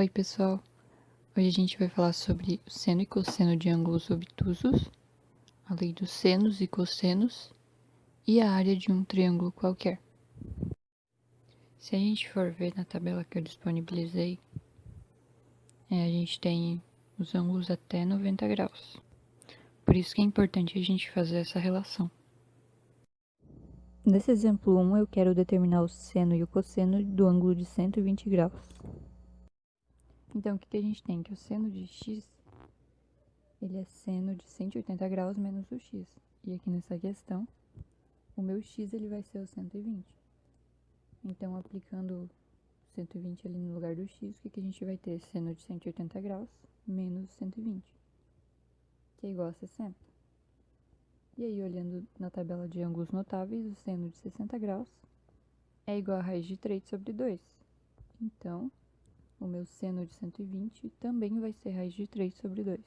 Oi pessoal, hoje a gente vai falar sobre o seno e cosseno de ângulos obtusos, a lei dos senos e cossenos e a área de um triângulo qualquer. Se a gente for ver na tabela que eu disponibilizei, a gente tem os ângulos até 90 graus. Por isso que é importante a gente fazer essa relação. Nesse exemplo 1, eu quero determinar o seno e o cosseno do ângulo de 120 graus. Então, o que a gente tem? Que o seno de x, ele é seno de 180 graus menos o x. E aqui nessa questão, o meu x ele vai ser o 120. Então, aplicando 120 ali no lugar do x, o que a gente vai ter? Seno de 180 graus menos 120, que é igual a 60. E aí, olhando na tabela de ângulos notáveis, o seno de 60 graus é igual a raiz de 3 sobre 2. Então, o meu seno de 120 também vai ser raiz de 3 sobre 2.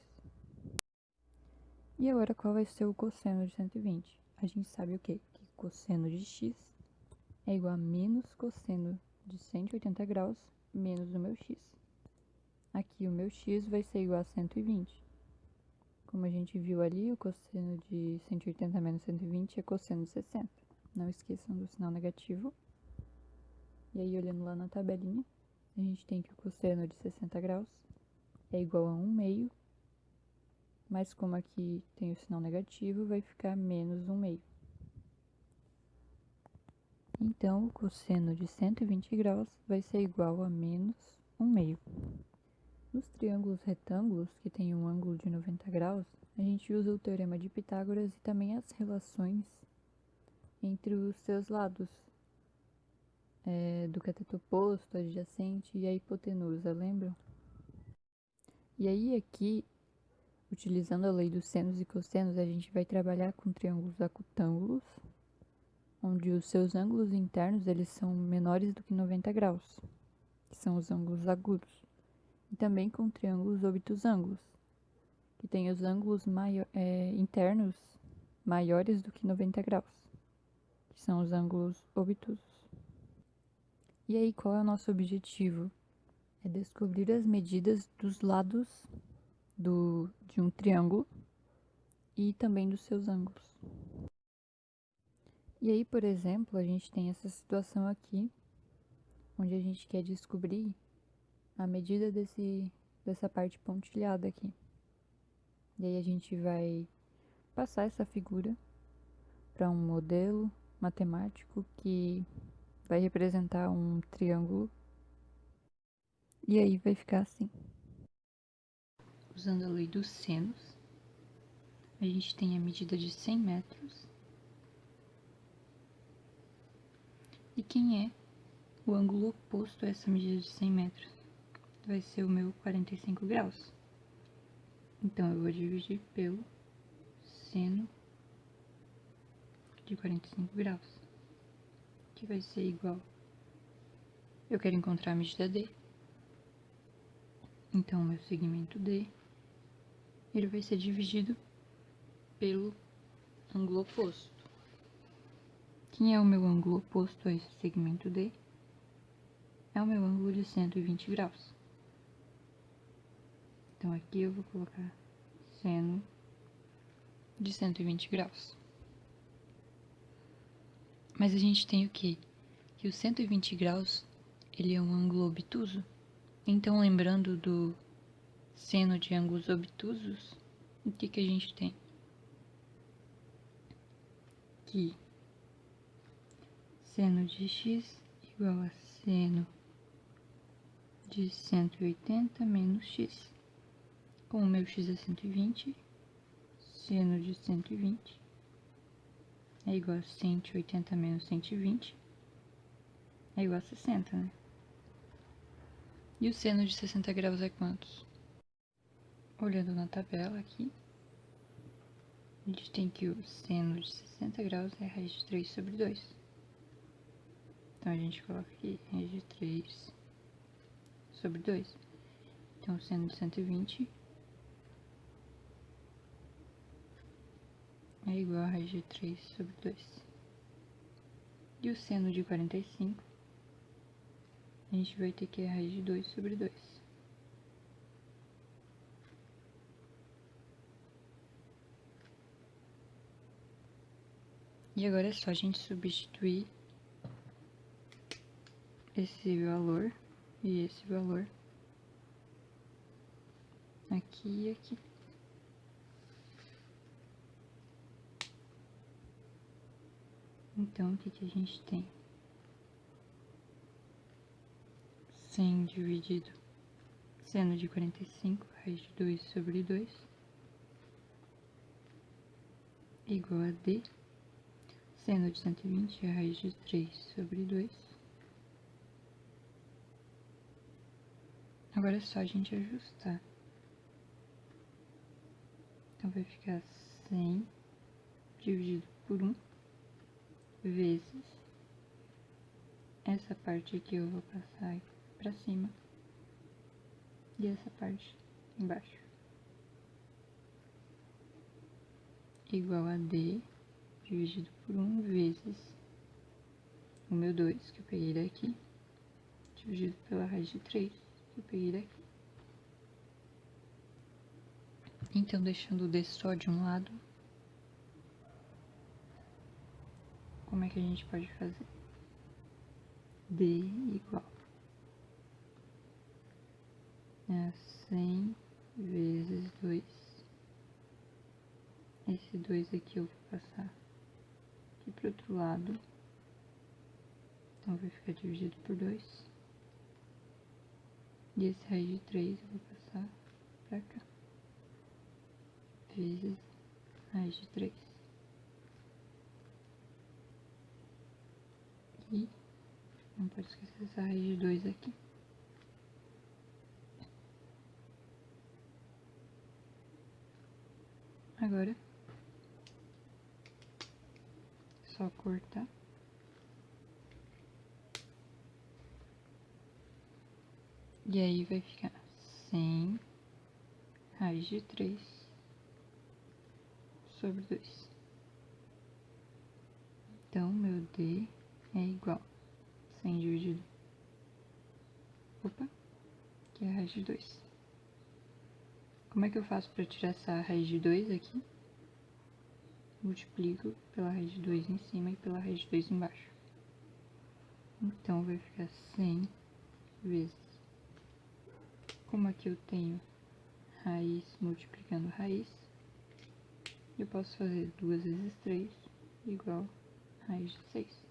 E agora, qual vai ser o cosseno de 120? A gente sabe o quê? Que cosseno de x é igual a menos cosseno de 180 graus menos o meu x. Aqui o meu x vai ser igual a 120. Como a gente viu ali, o cosseno de 180 menos 120 é cosseno de 60. Não esqueçam do sinal negativo. E aí, olhando lá na tabelinha, a gente tem que o cosseno de 60 graus é igual a 1 meio, mas como aqui tem o sinal negativo, vai ficar menos 1 meio. Então, o cosseno de 120 graus vai ser igual a menos 1 meio. Nos triângulos retângulos, que têm um ângulo de 90 graus, a gente usa o teorema de Pitágoras e também as relações entre os seus lados, do cateto oposto, adjacente e a hipotenusa, lembram? E aí aqui, utilizando a lei dos senos e cossenos, a gente vai trabalhar com triângulos acutângulos, onde os seus ângulos internos eles são menores do que 90 graus, que são os ângulos agudos. E também com triângulos obtusângulos, que tem os ângulos internos maiores do que 90 graus, que são os ângulos obtusos. E aí, qual é o nosso objetivo? É descobrir as medidas dos lados de um triângulo e também dos seus ângulos. E aí, por exemplo, a gente tem essa situação aqui, onde a gente quer descobrir a medida dessa parte pontilhada aqui. E aí a gente vai passar essa figura para um modelo matemático que vai representar um triângulo. E aí vai ficar assim. Usando a lei dos senos, a gente tem a medida de 100 metros. E quem é o ângulo oposto a essa medida de 100 metros? Vai ser o meu 45 graus. Então, eu vou dividir pelo seno de 45 graus, que vai ser igual. Eu quero encontrar a medida D. Então, o meu segmento D, ele vai ser dividido pelo ângulo oposto. Quem é o meu ângulo oposto a esse segmento D? É o meu ângulo de 120 graus. Então, aqui eu vou colocar seno de 120 graus. Mas a gente tem o quê? Que o 120 graus, ele é um ângulo obtuso. Então, lembrando do seno de ângulos obtusos, o que a gente tem? Que seno de x igual a seno de 180 menos x. Como o meu x é 120, seno de 120 é igual a 180 menos 120, é igual a 60, né? E o seno de 60 graus é quantos? Olhando na tabela aqui, a gente tem que o seno de 60 graus é raiz de 3 sobre 2. Então, a gente coloca aqui raiz de 3 sobre 2. Então, o seno de 120 é igual a raiz de 3 sobre 2. E o seno de 45, a gente vai ter que é raiz de 2 sobre 2. E agora é só a gente substituir esse valor e esse valor aqui e aqui. Então, o que que a gente tem? 100 dividido seno de 45, raiz de 2 sobre 2, igual a D. Seno de 120 é a raiz de 3 sobre 2. Agora é só a gente ajustar. Então, vai ficar 100 dividido por 1 vezes essa parte aqui eu vou passar pra cima e essa parte embaixo. Igual a D dividido por 1 vezes o meu 2, que eu peguei daqui, dividido pela raiz de 3, que eu peguei daqui. Então, deixando o D só de um lado, como é que a gente pode fazer? D igual a 100 vezes 2. Esse 2 aqui eu vou passar aqui pro outro lado. Então, vai ficar dividido por 2. E esse raiz de 3 eu vou passar pra cá. Vezes raiz de 3. E não pode esquecer essa raiz de 2 aqui. Agora, só cortar. E aí vai ficar 100 raiz de 3 sobre 2. Então, meu D é igual a 100 dividido. Opa, que é a raiz de 2. Como é que eu faço para tirar essa raiz de 2 aqui? Multiplico pela raiz de 2 em cima e pela raiz de 2 embaixo. Então, vai ficar 100 vezes. Como aqui eu tenho raiz multiplicando raiz, eu posso fazer 2 vezes 3 igual a raiz de 6.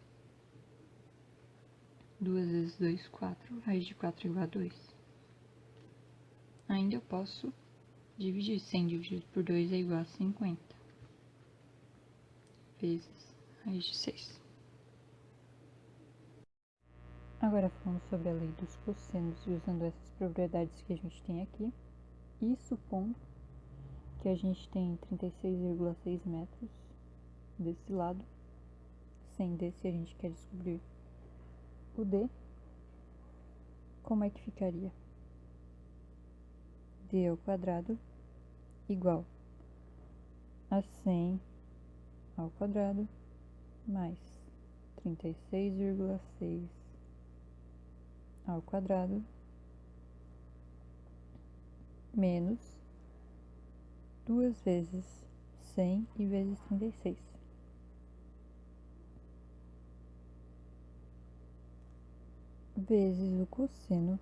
2 vezes 2, 4. Raiz de 4 igual a 2. Ainda eu posso dividir. 100 dividido por 2 é igual a 50. Vezes raiz de 6. Agora falando sobre a lei dos cossenos e usando essas propriedades que a gente tem aqui, e supondo que a gente tem 36,6 metros desse lado, sem desse a gente quer descobrir o D, como é que ficaria? D ao quadrado igual a 100 ao quadrado mais 36,6 ao quadrado menos 2 vezes 100 e vezes 36. Vezes o cosseno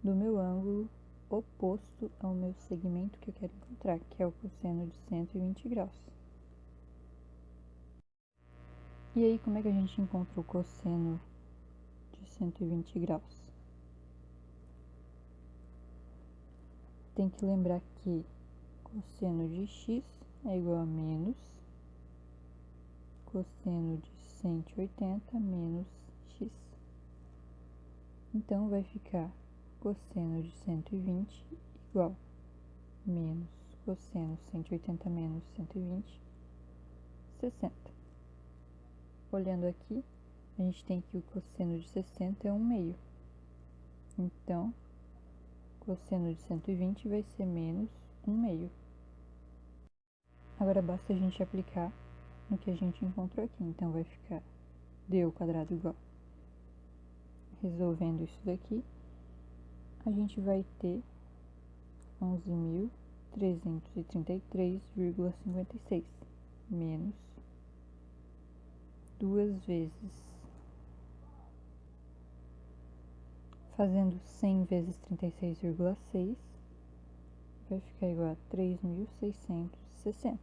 do meu ângulo oposto ao meu segmento que eu quero encontrar, que é o cosseno de 120 graus. E aí, como é que a gente encontra o cosseno de 120 graus? Tem que lembrar que cosseno de x é igual a menos cosseno de 180 menos x. Então, vai ficar cosseno de 120 igual a menos cosseno de 180 menos 120, 60. Olhando aqui, a gente tem que o cosseno de 60 é 1 meio. Então, cosseno de 120 vai ser menos 1 meio. Agora basta a gente aplicar no que a gente encontrou aqui. Então, vai ficar d ao quadrado igual. Resolvendo isso daqui, a gente vai ter 11.333,56 menos duas vezes. Fazendo 100 vezes 36,6 vai ficar igual a 3.660.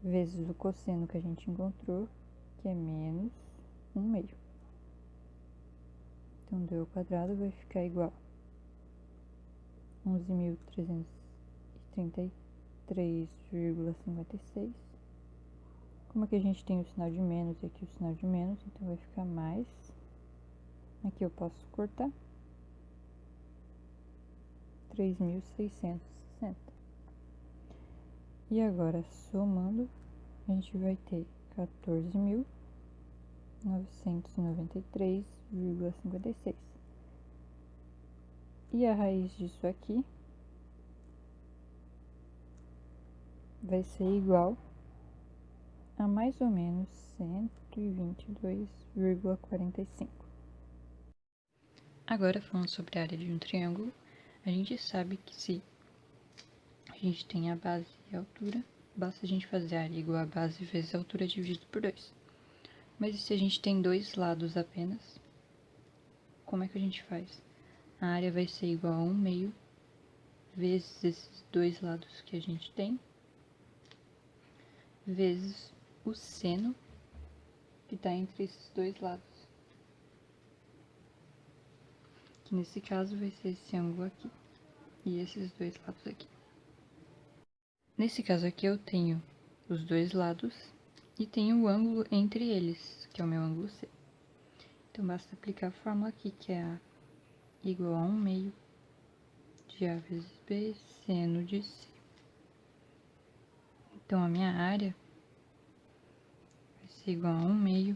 Vezes o cosseno que a gente encontrou, que é menos 1/2. Então, d ao quadrado vai ficar igual a 11.333,56. Como aqui a gente tem o sinal de menos e aqui o sinal de menos, então vai ficar mais. Aqui eu posso cortar. 3.660. E agora, somando, a gente vai ter 14.993,56. E a raiz disso aqui vai ser igual a mais ou menos 122,45. Agora, falando sobre a área de um triângulo, a gente sabe que se a gente tem a base e a altura, basta a gente fazer a área igual a base vezes a altura dividido por 2. Mas e se a gente tem dois lados apenas? Como é que a gente faz? A área vai ser igual a 1/2 vezes esses dois lados que a gente tem, vezes o seno que está entre esses dois lados. Que nesse caso vai ser esse ângulo aqui e esses dois lados aqui. Nesse caso aqui eu tenho os dois lados e tenho o ângulo entre eles, que é o meu ângulo C. Então basta aplicar a fórmula aqui, que é A igual a 1/2 de A vezes B seno de C. Então a minha área vai ser igual a 1/2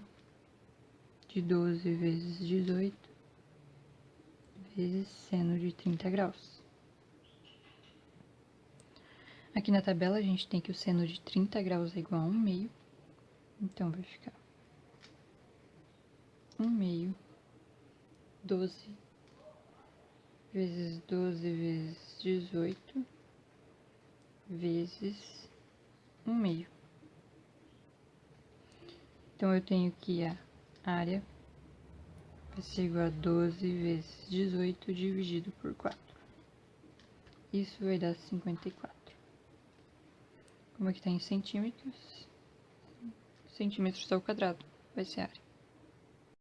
de 12 vezes 18 vezes seno de 30 graus. Aqui na tabela a gente tem que o seno de 30 graus é igual a 1/2, então vai ficar 1/2, 12 vezes 12 vezes 18 vezes 1/2. Então eu tenho que a área vai ser igual a 12 vezes 18 dividido por 4. Isso vai dar 54. Como aqui está em centímetros, centímetros ao quadrado vai ser a área.